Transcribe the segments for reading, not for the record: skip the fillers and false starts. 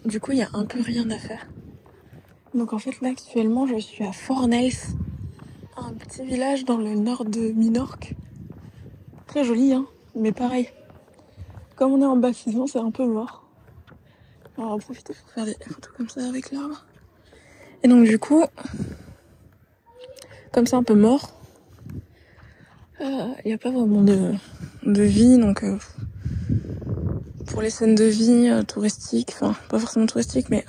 Du coup, il y a un peu rien à faire. Donc en fait, là, actuellement, je suis à Fornels, un petit village dans le nord de Minorque. Très joli, hein, mais pareil. Comme on est en basse saison, c'est un peu mort. On va en profiter pour faire des photos comme ça avec l'arbre. Et donc du coup, comme c'est un peu mort, il n'y a pas vraiment de vie, donc pour les scènes de vie touristiques, enfin pas forcément touristiques, mais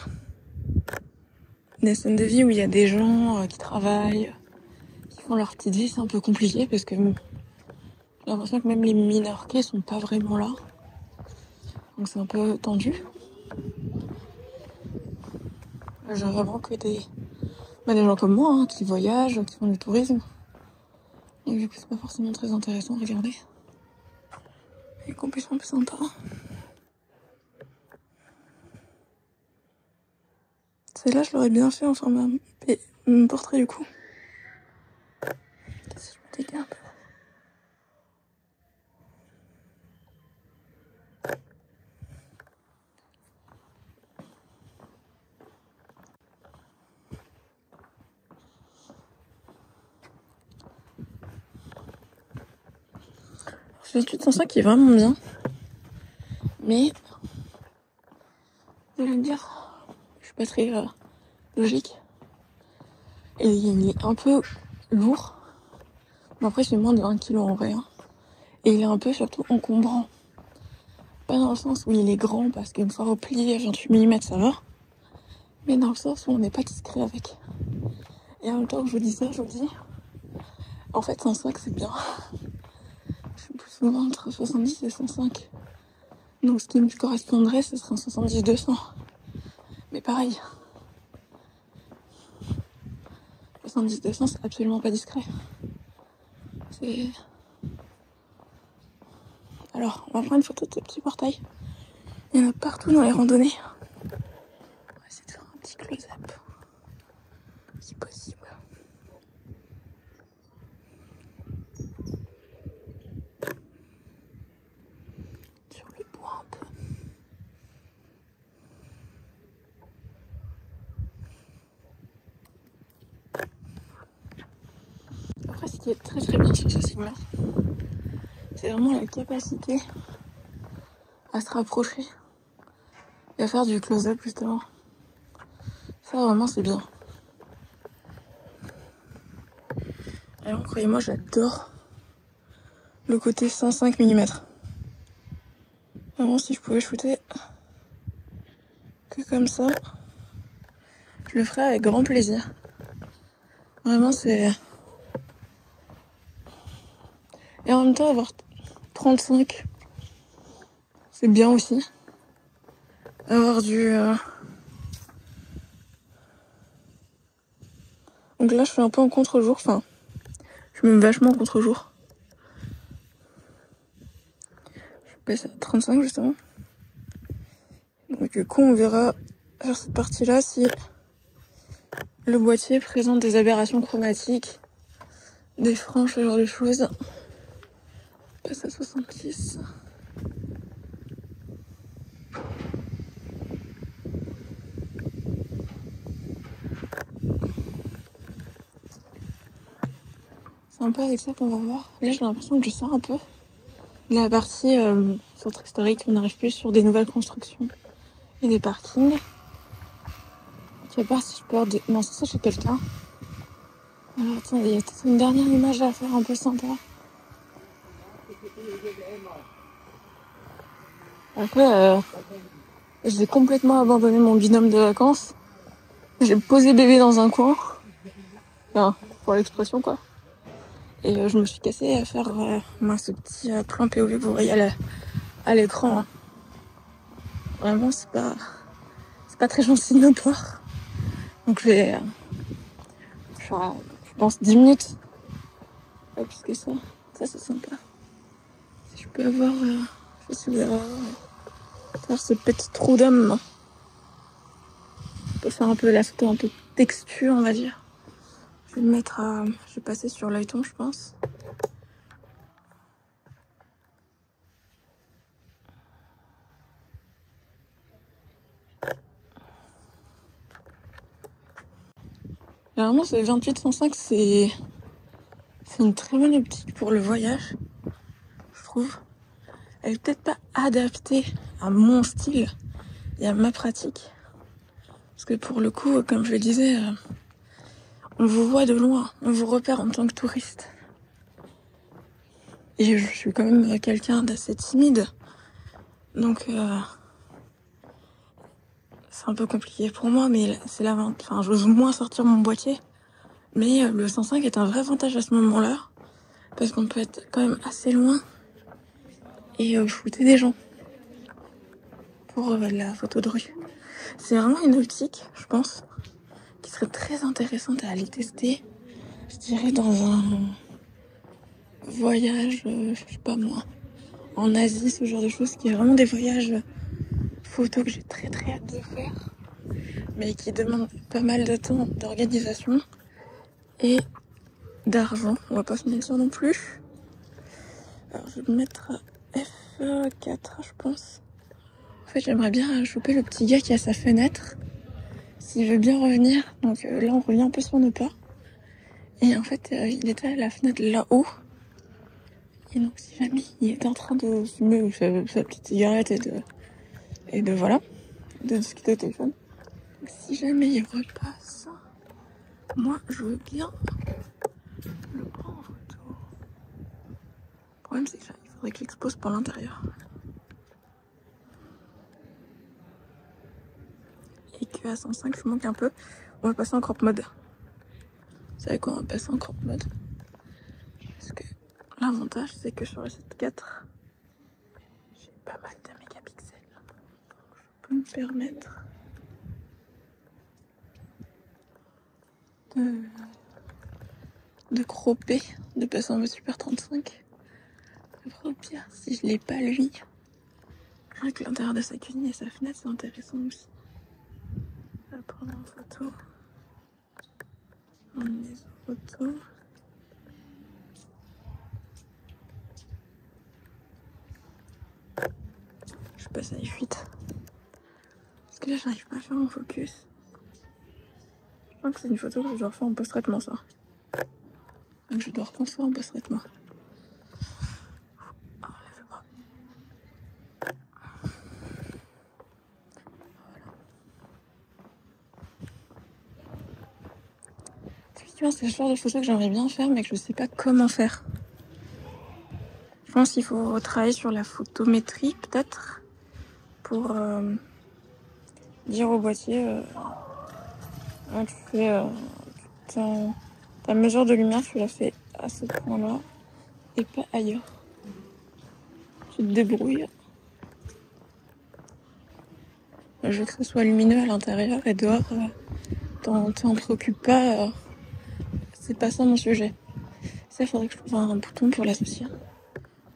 des scènes de vie où il y a des gens qui travaillent, qui font leur petite vie, c'est un peu compliqué parce que j'ai l'impression que même les Minorquais sont pas vraiment là. Donc c'est un peu tendu. J'ai vraiment que des gens comme moi, hein, qui voyagent, qui font du tourisme. Et du coup c'est pas forcément très intéressant à regarder. Et qu'en plus c'est un peu sympa. Celle-là je l'aurais bien fait en format portrait du coup. Si je m'étais un peu. C'est une étude 105 qui est vraiment bien. Mais, je vais le dire, je suis pas très logique. Et il est un peu lourd. Mais après, c'est moins de 1 kg en vrai. Hein. Et il est un peu surtout encombrant. Pas dans le sens où il est grand, parce qu'une fois replié à 28 mm, ça va. Mais dans le sens où on n'est pas discret avec. Et en même temps que je vous dis ça, je vous dis, en fait, 105, c'est bien. Je suis plus souvent entre 70 et 105. Donc, ce qui me correspondrait, ce serait un 70-200. Mais pareil. 70-200, c'est absolument pas discret. C'est... Alors, on va prendre une photo de ce petit portail. Il y en a partout dans les randonnées. On va essayer de faire un petit close-up, si possible. Sur le bois un peu. Après, ce qui est très très bien sur ce signe-là, c'est vraiment la capacité à se rapprocher et à faire du close-up justement. Ça vraiment c'est bien. Alors croyez-moi, j'adore le côté 105 mm. Vraiment, si je pouvais shooter que comme ça, je le ferais avec grand plaisir. Vraiment, c'est... Et en même temps, avoir 35, c'est bien aussi. Avoir du... Donc là, je suis un peu en contre-jour. Enfin, je suis même vachement en contre-jour. Je passe à 35 justement. Donc du coup, on verra sur cette partie-là si le boîtier présente des aberrations chromatiques, des franges, ce genre de choses. On passe à 66. C'est un peu avec ça qu'on va voir. Là, j'ai l'impression que je sors un peu de la partie centre historique. On arrive plus sur des nouvelles constructions et des parkings. Tu vas voir si je peux... Non, c'est ça chez quelqu'un. Alors, attendez, il y a peut-être une dernière image à faire un peu sympa. Après, j'ai complètement abandonné mon binôme de vacances. J'ai posé bébé dans un coin. Enfin, pour l'expression, quoi. Et je me suis cassée à faire ce petit plan POV que vous voyez à l'écran. Hein. Vraiment, c'est pas très gentil de ma part. Donc je vais faire, je pense, 10 minutes. Pas plus que ça. Ça, c'est sympa. Si je peux avoir... je sais faire ce petit trou d'homme. Je peux faire un peu la photo, un peu de texture, on va dire. Je vais le mettre à... Je vais passer sur l'œilleton, je pense. Généralement, ce 28-105, c'est une très bonne optique pour le voyage, je trouve. Elle est peut-être pas adaptée à mon style et à ma pratique. Parce que pour le coup, comme je le disais, on vous voit de loin, on vous repère en tant que touriste. Et je suis quand même quelqu'un d'assez timide. Donc, c'est un peu compliqué pour moi, mais c'est enfin, j'ose moins sortir mon boîtier. Mais le 105 est un vrai avantage à ce moment-là. Parce qu'on peut être quand même assez loin et shooter des gens pour la photo de rue. C'est vraiment une optique, je pense, qui serait très intéressante à aller tester. Je dirais dans un voyage, je sais pas moi, en Asie, ce genre de choses, qui est vraiment des voyages photos que j'ai très très hâte de faire, mais qui demandent pas mal de temps d'organisation et d'argent. On va pas se mentir non plus. Alors je vais me mettre à F4, je pense. En fait, j'aimerais bien choper le petit gars qui a sa fenêtre. S'il veut bien revenir. Donc là, on revient un peu sur nos pas. Et en fait, il était à la fenêtre là-haut. Et donc, si jamais il était en train de fumer sa petite cigarette et de voilà, de discuter au téléphone. Donc, si jamais il repasse, moi, je veux bien le prendre en photo. Le problème, c'est qu'il faudrait que l'expose par l'intérieur. Et qu'à 105, je manque un peu. On va passer en crop mode. Vous savez quoi, on va passer en crop mode. Parce que l'avantage, c'est que sur le 7.4, j'ai pas mal de mégapixels. Donc je peux me permettre de cropper, de passer en mode Super 35. Après, au pire, si je l'ai pas lui, rien que l'intérieur de sa cuisine et sa fenêtre, c'est intéressant aussi. On va prendre en photo. En mise en photo. Je passe à F8. Parce que là, j'arrive pas à faire mon focus. Je crois que c'est une photo que je dois refaire en post-traitement, ça. Donc je dois reconstruire en post-traitement. C'est le genre de photo que j'aimerais bien faire, mais que je sais pas comment faire. Je pense qu'il faut travailler sur la photométrie, peut-être, pour dire au boîtier, tu fais ta mesure de lumière, tu la fais à ce point-là et pas ailleurs. Tu te débrouilles. Je veux que ce soit lumineux à l'intérieur et dehors, t'en préoccupes pas. C'est pas ça mon sujet. Ça, il faudrait que je trouve un bouton pour l'associer.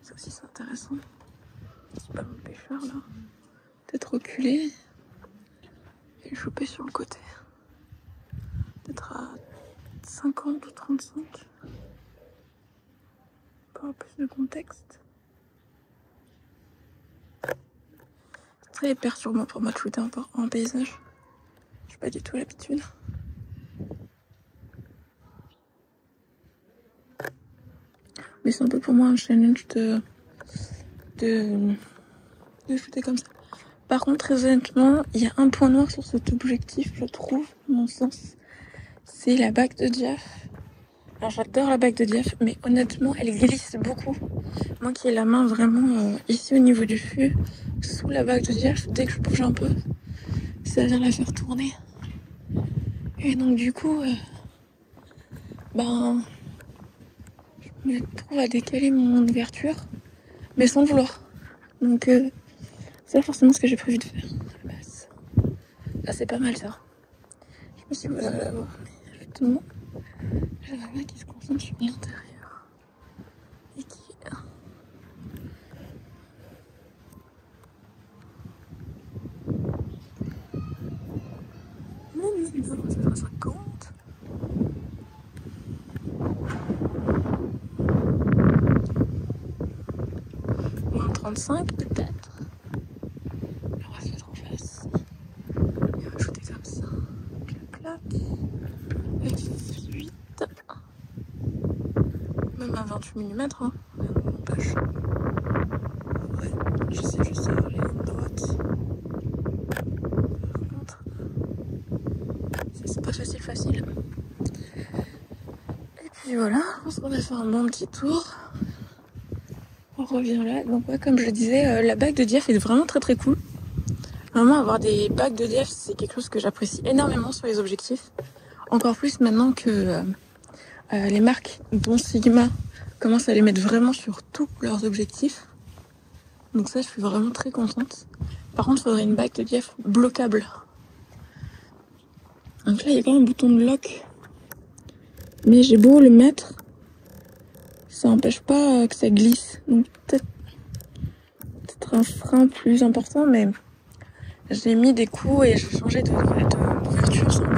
Ça aussi, c'est intéressant. C'est pas mon pêcheur, là. Peut-être reculer et choper sur le côté. Peut-être à 50 ou 35. Pour avoir plus de contexte. C'est très perturbant pour moi de shooter en paysage. J'ai pas du tout l'habitude. Mais c'est un peu pour moi un challenge de shooter comme ça. Par contre, très honnêtement, il y a un point noir sur cet objectif, je trouve, à mon sens. C'est la bague de diaph. Alors j'adore la bague de diaph, mais honnêtement, elle glisse beaucoup. Moi qui ai la main vraiment ici au niveau du fût, sous la bague de diaph, dès que je bouge un peu, ça vient la faire tourner. Et donc du coup, je me trouve à décaler mon ouverture, mais sans le vouloir. Donc c'est pas forcément ce que j'ai prévu de faire à la base. Ah, c'est pas mal ça. Je sais pas si vous allez la voir, mais justement, j'aimerais bien qu'il se concentre sur l'intérieur. Et qui... Ça fera 50. Ou un 35 peut-être. On va se mettre en face. Et on va shooter comme ça. Clac, clac. 28 mm, hein. N'empêche. Ouais, je sais les lignes droites. Par contre, c'est pas facile. Et puis voilà, je pense qu'on a fait un bon petit tour. On revient là. Donc ouais, comme je le disais, la bague de diaph est vraiment très cool. Vraiment, avoir des bagues de diaph, c'est quelque chose que j'apprécie énormément sur les objectifs. Encore plus maintenant que les marques dont Sigma commencent à les mettre vraiment sur tous leurs objectifs. Donc ça, je suis vraiment très contente. Par contre, il faudrait une bague de diaph bloquable. Donc là, il y a quand même un bouton de lock. Mais j'ai beau le mettre, ça n'empêche pas que ça glisse. Donc peut-être un frein plus important, mais j'ai mis des coups et j'ai changé d'ouverture sans